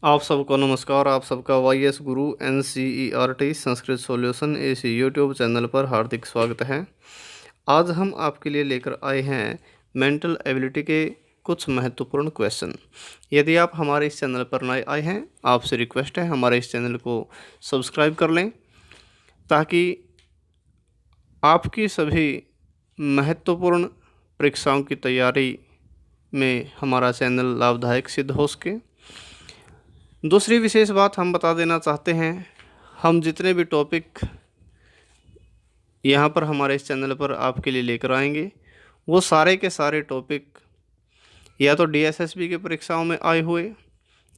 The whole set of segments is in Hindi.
आप सबको नमस्कार। आप सबका वाईएस गुरु NCERT संस्कृत सॉल्यूशन इस यूट्यूब चैनल पर हार्दिक स्वागत है। आज हम आपके लिए लेकर आए हैं मेंटल एबिलिटी के कुछ महत्वपूर्ण क्वेश्चन। यदि आप हमारे इस चैनल पर नए आए हैं, आपसे रिक्वेस्ट है हमारे इस चैनल को सब्सक्राइब कर लें ताकि आपकी सभी महत्वपूर्ण परीक्षाओं की तैयारी में हमारा चैनल लाभदायक सिद्ध हो सके। दूसरी विशेष बात हम बता देना चाहते हैं, हम जितने भी टॉपिक यहाँ पर हमारे इस चैनल पर आपके लिए लेकर आएंगे वो सारे के सारे टॉपिक या तो DSSB की परीक्षाओं में आए हुए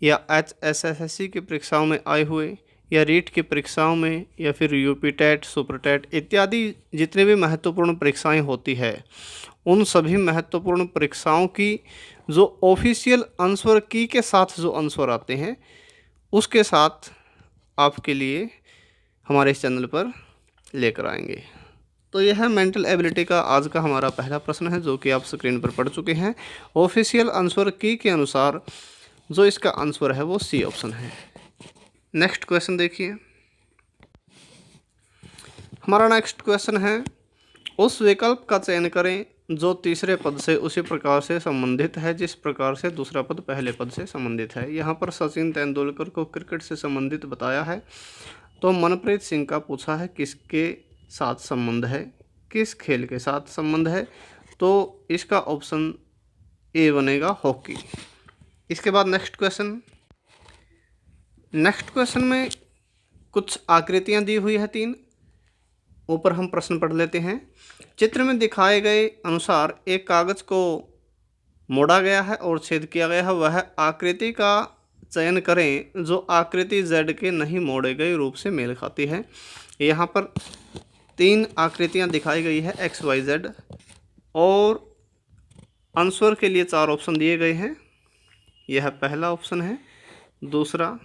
या HSSSC की परीक्षाओं में आए हुए या रीट की परीक्षाओं में या फिर यूपी टेट, सुपर टेट इत्यादि जितने भी महत्वपूर्ण परीक्षाएं होती है उन सभी महत्वपूर्ण परीक्षाओं की जो ऑफिशियल आंसर की के साथ जो आंसर आते हैं उसके साथ आपके लिए हमारे इस चैनल पर लेकर आएंगे। तो यह है मेंटल एबिलिटी का आज का हमारा पहला प्रश्न है जो कि आप स्क्रीन पर पढ़ चुके हैं। ऑफिशियल आंसर की के अनुसार जो इसका आंसर है वो सी ऑप्शन है। नेक्स्ट क्वेश्चन देखिए, हमारा नेक्स्ट क्वेश्चन है, उस विकल्प का चयन करें जो तीसरे पद से उसी प्रकार से संबंधित है जिस प्रकार से दूसरा पद पहले पद से संबंधित है। यहाँ पर सचिन तेंदुलकर को क्रिकेट से संबंधित बताया है, तो मनप्रीत सिंह का पूछा है किसके साथ संबंध है, किस खेल के साथ संबंध है, तो इसका ऑप्शन ए बनेगा हॉकी। इसके बाद नेक्स्ट क्वेश्चन में कुछ आकृतियाँ दी हुई है 3। ऊपर हम प्रश्न पढ़ लेते हैं। चित्र में दिखाए गए अनुसार एक कागज को मोड़ा गया है और छेद किया गया है, वह आकृति का चयन करें जो आकृति Z के नहीं मोड़े गए रूप से मेल खाती है। यहाँ पर 3 आकृतियाँ दिखाई गई है XYZ और आंसर के लिए 4 ऑप्शन दिए गए हैं। यह पहला ऑप्शन है, दूसरा,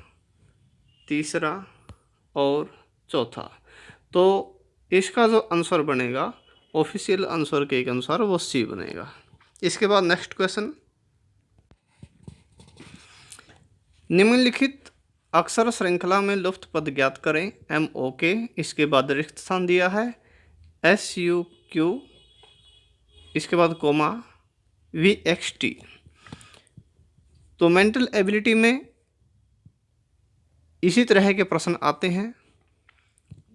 तीसरा और चौथा। तो इसका जो आंसर बनेगा ऑफिशियल आंसर के अनुसार वो सी बनेगा। इसके बाद नेक्स्ट क्वेश्चन, निम्नलिखित अक्षर श्रृंखला में लुप्त पद ज्ञात करें। MOK, इसके बाद रिक्त स्थान दिया है SUQ, इसके बाद कोमा VXT। तो मेंटल एबिलिटी में इसी तरह के प्रश्न आते हैं,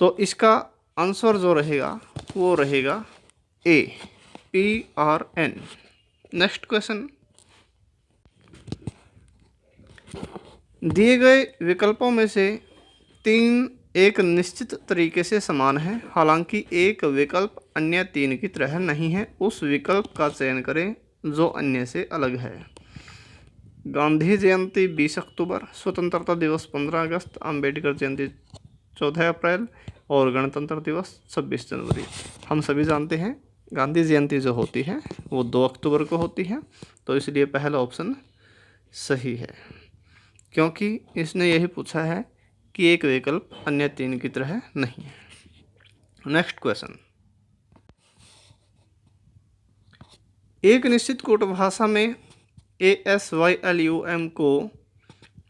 तो इसका आंसर जो रहेगा वो रहेगा A, PRN। नेक्स्ट क्वेश्चन, दिए गए विकल्पों में से 3 एक निश्चित तरीके से समान है, हालांकि एक विकल्प अन्य 3 की तरह नहीं है। उस विकल्प का चयन करें जो अन्य से अलग है। गांधी जयंती 20 अक्टूबर, स्वतंत्रता दिवस 15 अगस्त, अंबेडकर जयंती 14 अप्रैल और गणतंत्र दिवस 26 जनवरी। हम सभी जानते हैं गांधी जयंती जो होती है वो 2 अक्टूबर को होती है, तो इसलिए पहला ऑप्शन सही है क्योंकि इसने यही पूछा है कि एक विकल्प अन्य 3 की तरह नहीं है। नेक्स्ट क्वेश्चन, एक निश्चित कोट भाषा में ASYLUM को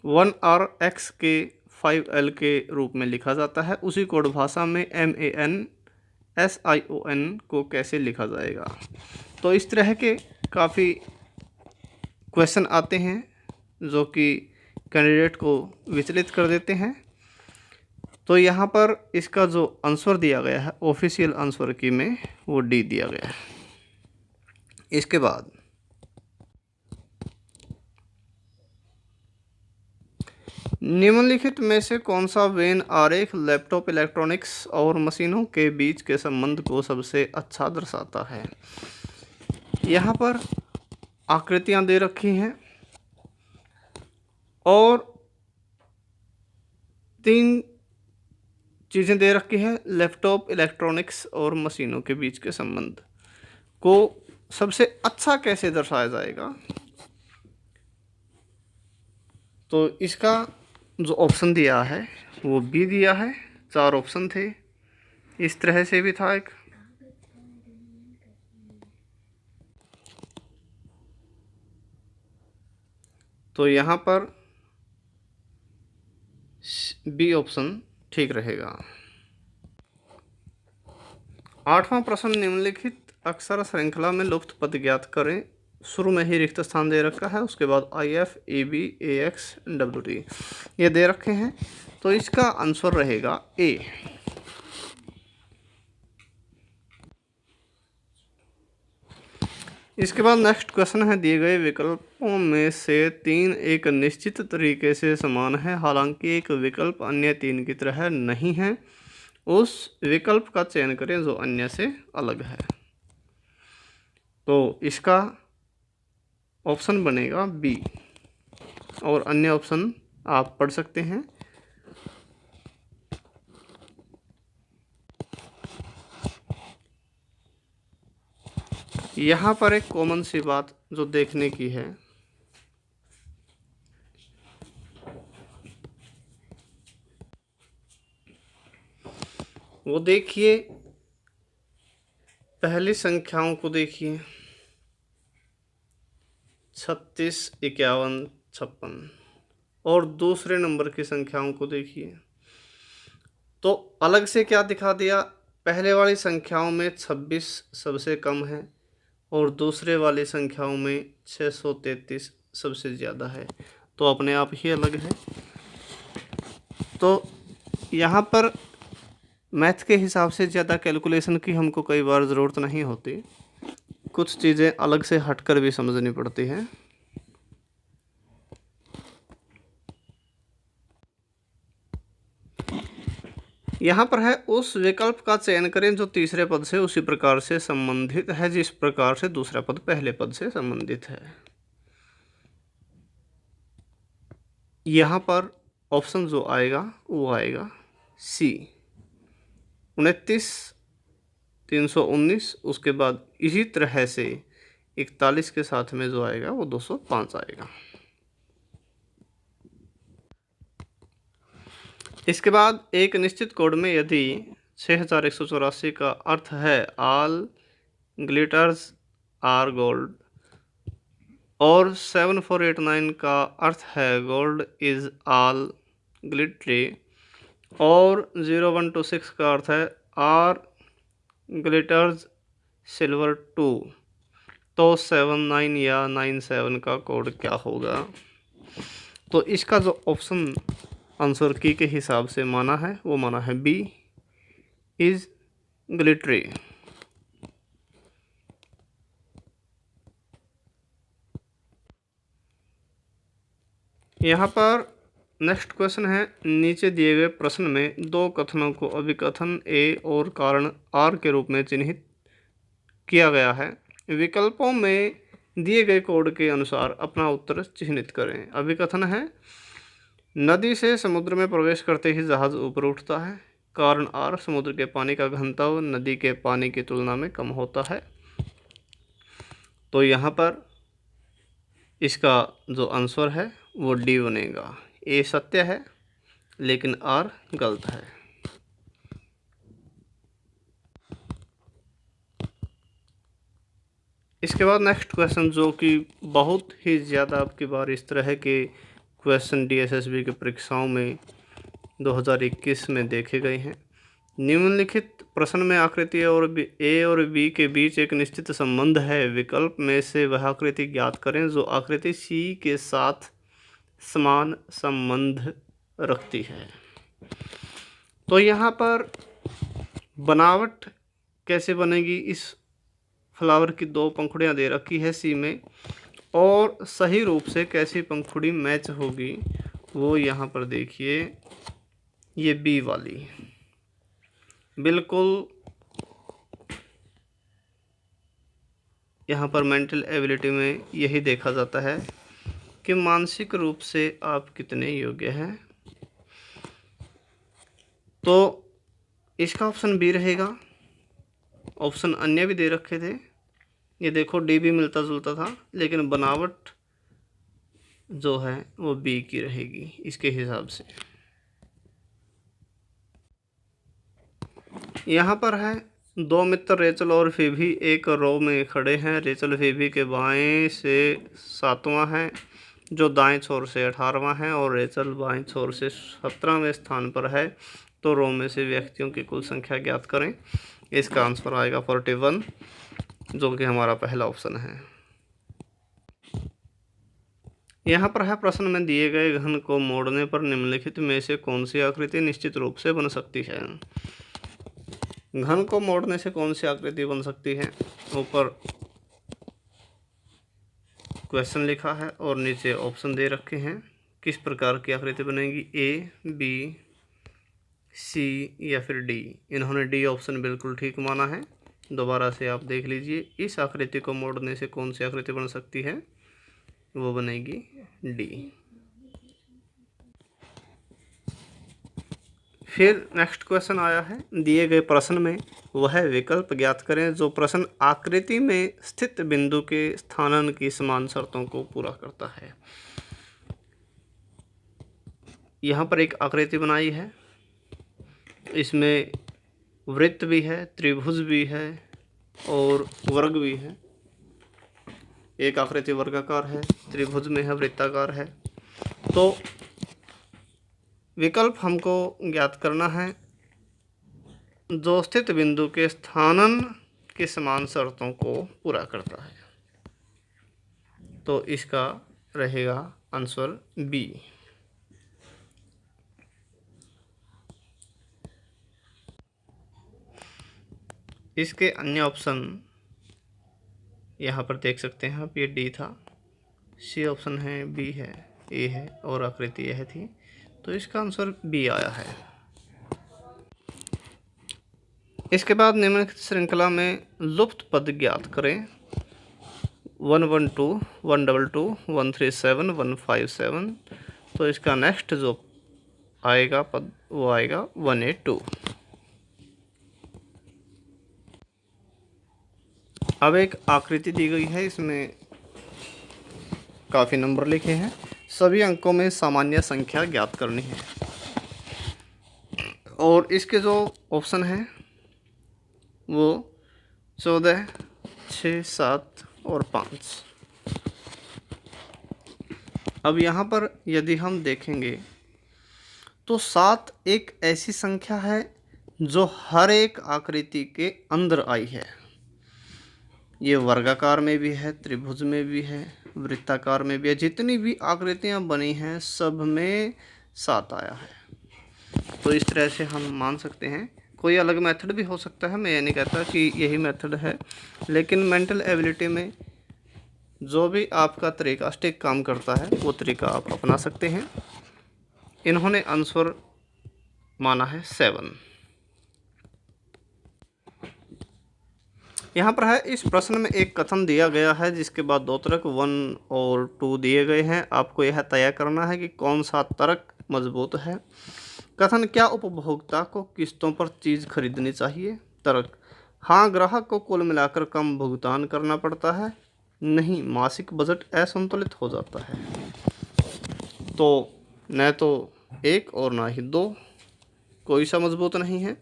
1RX के 5L के रूप में लिखा जाता है, उसी कोड भाषा में MANSION को कैसे लिखा जाएगा। तो इस तरह के काफ़ी क्वेश्चन आते हैं जो कि कैंडिडेट को विचलित कर देते हैं। तो यहाँ पर इसका जो आंसर दिया गया है ऑफिशियल आंसर की में वो D दिया गया है। इसके बाद निम्नलिखित में से कौन सा वेन आरेख लैपटॉप, इलेक्ट्रॉनिक्स और मशीनों के बीच के संबंध को सबसे अच्छा दर्शाता है। यहाँ पर आकृतियाँ दे रखी हैं और 3 चीज़ें दे रखी है। लैपटॉप, इलेक्ट्रॉनिक्स और मशीनों के बीच के संबंध को सबसे अच्छा कैसे दर्शाया जाएगा, तो इसका जो ऑप्शन दिया है वो B दिया है। 4 ऑप्शन थे, इस तरह से भी था एक। तो यहाँ पर बी ऑप्शन ठीक रहेगा। 8वां प्रश्न, निम्नलिखित अक्षर श्रृंखला में लुप्त पद ज्ञात करें। शुरू में ही रिक्त स्थान दे रखा है, उसके बाद IF, AB, AX, WT ये दे रखे हैं, तो इसका आंसर रहेगा ए। इसके बाद नेक्स्ट क्वेश्चन है, दिए गए विकल्पों में से 3 एक निश्चित तरीके से समान है, हालांकि एक विकल्प अन्य 3 की तरह नहीं है, उस विकल्प का चयन करें जो अन्य से अलग है। तो इसका ऑप्शन बनेगा बी, और अन्य ऑप्शन आप पढ़ सकते हैं। यहाँ पर एक कॉमन सी बात जो देखने की है, वो देखिए, पहली संख्याओं को देखिए 36, 51, 56, और दूसरे नंबर की संख्याओं को देखिए तो अलग से क्या दिखा दिया, पहले वाली संख्याओं में 26 सबसे कम है और दूसरे वाली संख्याओं में 633 सबसे ज़्यादा है, तो अपने आप ही अलग है। तो यहाँ पर मैथ के हिसाब से ज़्यादा कैलकुलेशन की हमको कई बार ज़रूरत नहीं होती, कुछ चीज़ें अलग से हटकर भी समझनी पड़ती हैं। यहाँ पर है, उस विकल्प का चयन करें जो तीसरे पद से उसी प्रकार से संबंधित है जिस प्रकार से दूसरा पद पहले पद से संबंधित है। यहाँ पर ऑप्शन जो आएगा वो आएगा सी, 29, 319, उसके बाद इसी तरह से 41 के साथ में जो आएगा वो 205 आएगा। इसके बाद एक निश्चित कोड में यदि 6184 का अर्थ है ऑल ग्लिटर्स आर गोल्ड और 7489 का अर्थ है गोल्ड इज ऑल ग्लिटरी और 0126 का अर्थ है आर ग्लिटर्स सिल्वर टू, तो 79 या 97 का कोड क्या होगा। तो इसका जो ऑप्शन आंसर की के हिसाब से माना है वो माना है बी, इज ग्लिटरी। यहाँ पर नेक्स्ट क्वेश्चन है, नीचे दिए गए प्रश्न में दो कथनों को अभिकथन ए और कारण आर के रूप में चिन्हित किया गया है, विकल्पों में दिए गए कोड के अनुसार अपना उत्तर चिन्हित करें। अभिकथन है, नदी से समुद्र में प्रवेश करते ही जहाज ऊपर उठता है, कारण आर, समुद्र के पानी का घनत्व नदी के पानी की तुलना में कम होता है। तो यहाँ पर इसका जो आंसर है वो डी बनेगा। ए सत्य है लेकिन आर गलत है। इसके बाद नेक्स्ट क्वेश्चन जो कि बहुत ही ज़्यादा आपकी बार इस तरह के क्वेश्चन DSSB की परीक्षाओं में 2021 में देखे गए हैं। निम्नलिखित प्रश्न में आकृति और ए और बी के बीच एक निश्चित संबंध है, विकल्प में से वह आकृति ज्ञात करें जो आकृति सी के साथ समान संबंध रखती है। तो यहाँ पर बनावट कैसे बनेगी, इस फ्लावर की 2 पंखुड़ियाँ दे रखी है सी में, और सही रूप से कैसी पंखुड़ी मैच होगी वो यहाँ पर देखिए, ये बी वाली बिल्कुल यहाँ पर मेंटल एबिलिटी में यही देखा जाता है कि मानसिक रूप से आप कितने योग्य हैं। तो इसका ऑप्शन बी रहेगा। ऑप्शन अन्य भी दे रखे थे, ये देखो डी भी मिलता जुलता था, लेकिन बनावट जो है वो बी की रहेगी इसके हिसाब से। यहाँ पर है, 2 मित्र रेचल और फीबी एक रो में खड़े हैं, रेचल फीबी के बाएं से 7वां है जो दाएं छोर से 18वां है और रेचल बाएं छोर से 17वें स्थान पर है। तो रो में से व्यक्तियों की कुल संख्या ज्ञात करें। इसका आंसर आएगा 41, जो कि हमारा पहला ऑप्शन है। यहाँ पर है प्रश्न में दिए गए घन को मोड़ने पर निम्नलिखित में से कौन सी आकृति निश्चित रूप से बन सकती है। घन को मोड़ने से कौन सी आकृति बन सकती है, ऊपर क्वेश्चन लिखा है और नीचे ऑप्शन दे रखे हैं। किस प्रकार की आकृति बनेगी, ए, बी, सी या फिर डी। इन्होंने डी ऑप्शन बिल्कुल ठीक माना है। दोबारा से आप देख लीजिए, इस आकृति को मोड़ने से कौन सी आकृति बन सकती है, वो बनेगी डी। फिर नेक्स्ट क्वेश्चन आया है, दिए गए प्रश्न में वह विकल्प ज्ञात करें जो प्रश्न आकृति में स्थित बिंदु के स्थानन की समान शर्तों को पूरा करता है। यहाँ पर एक आकृति बनाई है, इसमें वृत्त भी है, त्रिभुज भी है और वर्ग भी है। एक आकृति वर्गाकार है, त्रिभुज में है, वृत्ताकार है। तो विकल्प हमको ज्ञात करना है जो स्थित बिंदु के स्थानन के समान शर्तों को पूरा करता है। तो इसका रहेगा आंसर बी। इसके अन्य ऑप्शन यहाँ पर देख सकते हैं आप, ये डी था, सी ऑप्शन है, बी है, ए है और आकृति यह थी। तो इसका आंसर बी आया है। इसके बाद निम्नलिखित श्रृंखला में लुप्त पद ज्ञात करें। 112, 122, 137, 157। तो इसका नेक्स्ट जो आएगा पद वो आएगा 182। अब एक आकृति दी गई है, इसमें काफ़ी नंबर लिखे हैं। सभी अंकों में सामान्य संख्या ज्ञात करनी है और इसके जो ऑप्शन हैं वो 14, 6, 7 और 5। अब यहाँ पर यदि हम देखेंगे तो 7 एक ऐसी संख्या है जो हर एक आकृति के अंदर आई है। ये वर्गाकार में भी है, त्रिभुज में भी है, वृत्ताकार में भी है। जितनी भी आकृतियाँ बनी हैं सब में 7 आया है। तो इस तरह से हम मान सकते हैं। कोई अलग मेथड भी हो सकता है, मैं ये नहीं कहता कि यही मेथड है, लेकिन मेंटल एबिलिटी में जो भी आपका तरीका स्टिक काम करता है वो तरीका आप अपना सकते हैं। इन्होंने आंसर माना है 7। यहाँ पर है, इस प्रश्न में एक कथन दिया गया है जिसके बाद 2 तर्क 1 और 2 दिए गए हैं। आपको यह तय करना है कि कौन सा तर्क मजबूत है। कथन, क्या उपभोक्ता को किस्तों पर चीज़ खरीदनी चाहिए। तर्क, हाँ, ग्राहक को कुल मिलाकर कम भुगतान करना पड़ता है। नहीं, मासिक बजट असंतुलित हो जाता है। तो न तो 1 और ना ही 2, कोई सा मजबूत नहीं है,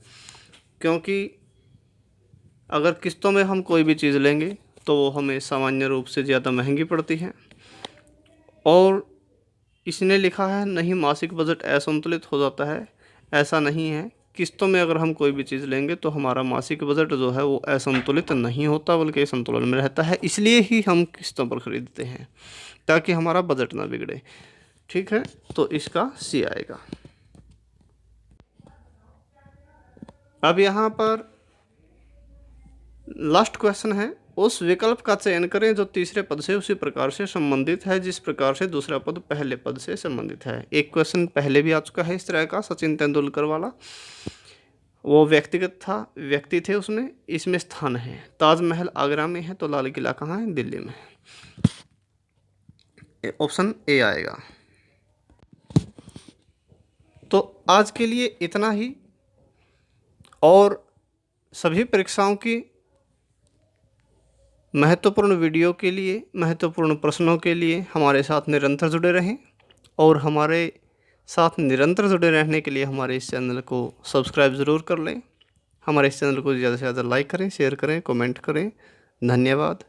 क्योंकि अगर किस्तों में हम कोई भी चीज़ लेंगे तो वो हमें सामान्य रूप से ज़्यादा महंगी पड़ती है। और इसने लिखा है नहीं, मासिक बजट असंतुलित हो जाता है। ऐसा नहीं है, किस्तों में अगर हम कोई भी चीज़ लेंगे तो हमारा मासिक बजट जो है वो असंतुलित नहीं होता बल्कि संतुलन में रहता है। इसलिए ही हम किस्तों पर खरीदते हैं ताकि हमारा बजट ना बिगड़े। ठीक है, तो इसका सी आएगा। अब यहाँ पर लास्ट क्वेश्चन है, उस विकल्प का चयन करें जो तीसरे पद से उसी प्रकार से संबंधित है जिस प्रकार से दूसरा पद पहले पद से संबंधित है। एक क्वेश्चन पहले भी आ चुका है इस तरह का, सचिन तेंदुलकर वाला। वो व्यक्तिगत था, व्यक्ति थे उसमें। इसमें स्थान है, ताजमहल आगरा में है, तो लाल किला कहाँ है, दिल्ली में। ऑप्शन ए आएगा। तो आज के लिए इतना ही, और सभी परीक्षाओं की महत्वपूर्ण वीडियो के लिए, महत्वपूर्ण प्रश्नों के लिए हमारे साथ निरंतर जुड़े रहें। और हमारे साथ निरंतर जुड़े रहने के लिए हमारे इस चैनल को सब्सक्राइब ज़रूर कर लें। हमारे इस चैनल को ज़्यादा से ज़्यादा लाइक करें, शेयर करें, कमेंट करें। धन्यवाद।